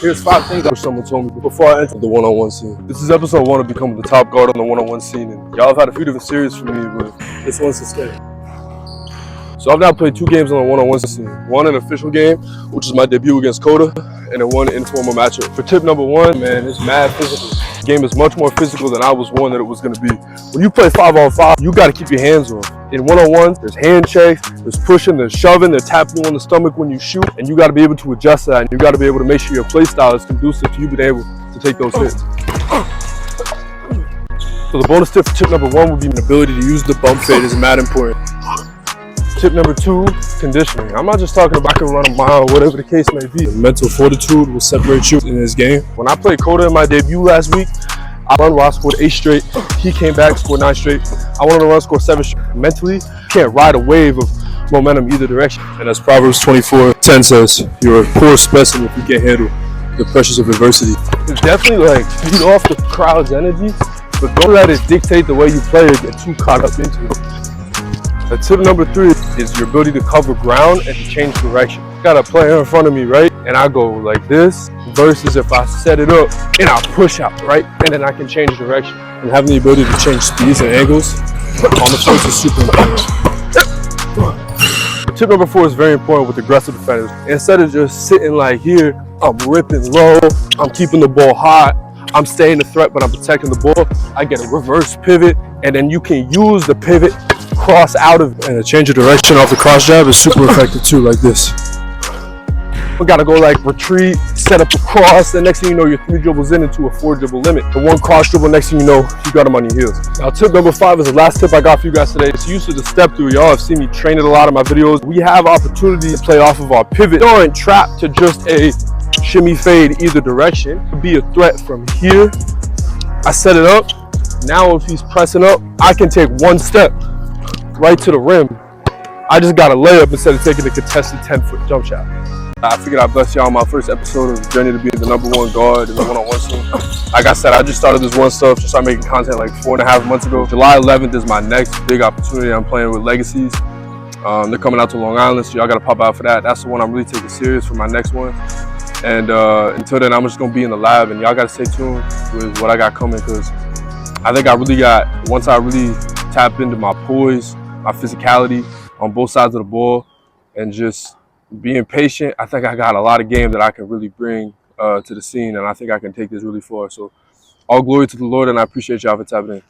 Here's 5 things I wish someone told me before I entered the one-on-one scene. This is episode 1 of becoming the top guard on the one-on-one scene, and y'all have had a few different series from me, but this one's to stay. So I've now played 2 games on the one-on-one scene. One an official game, which is my debut against Coda, and then one informal matchup. For tip number 1, man, it's mad physical. The game is much more physical than I was warned that it was going to be. When you play 5-on-5, you got to keep your hands off. In one-on-ones, there's hand checks, there's pushing, there's shoving, they're tapping you on the stomach when you shoot, and you got to be able to adjust that, and you got to be able to make sure your play style is conducive to you being able to take those hits. So the bonus tip for tip number 1 would be an ability to use the bump fade is mad important. Tip number 2, conditioning. I'm not just talking about I can run a mile, whatever the case may be. Mental fortitude will separate you in this game. When I played Coda in my debut last week, I run where I scored 8 straight. He came back, scored 9 straight. I went on a run, scored 7 straight. Mentally, you can't ride a wave of momentum either direction. And as Proverbs 24:10 says, you're a poor specimen if you can't handle the pressures of adversity. It's definitely like feed off the crowd's energy, but don't let it dictate the way you play or get too caught up into it. And tip number 3 is your ability to cover ground and to change direction. You got a player in front of me, right? And I go like this, versus if I set it up and I push out, right? And then I can change direction. And having the ability to change speeds and angles on the floor is super important. Tip number 4 is very important with aggressive defenders. Instead of just sitting like here, I'm ripping low, I'm keeping the ball hot, I'm staying the threat, but I'm protecting the ball. I get a reverse pivot, and then you can use the pivot, cross out of it, and a change of direction off the cross jab is super effective too, like this. We gotta go like retreat, set up a cross, and next thing you know, you're 3 dribbles into a 4 dribble limit. The 1 cross dribble, next thing you know, you got them on your heels. Now tip number 5 is the last tip I got for you guys today. It's used to the step through. Y'all have seen me train it a lot in my videos. We have opportunities to play off of our pivot. You aren't trapped to just a shimmy fade either direction. It could be a threat from here. I set it up. Now if he's pressing up, I can take 1 step right to the rim. I just got a layup instead of taking the contested 10-foot jump shot. I figured I'd bless y'all on my first episode of the journey to be the number 1 guard in the one-on-one scene. Like I said, I just started this one stuff, just started making content like 4.5 months ago. July 11th is my next big opportunity. I'm playing with Legacies. They're coming out to Long Island, so y'all gotta pop out for that. That's the one I'm really taking serious for my next one. And until then, I'm just gonna be in the lab, and y'all gotta stay tuned with what I got coming, because I think I really got, once I really tap into my poise, my physicality on both sides of the ball, and just being patient, I think I got a lot of game that I can really bring to the scene, and I think I can take this really far. So all glory to the Lord, and I appreciate y'all for tapping in.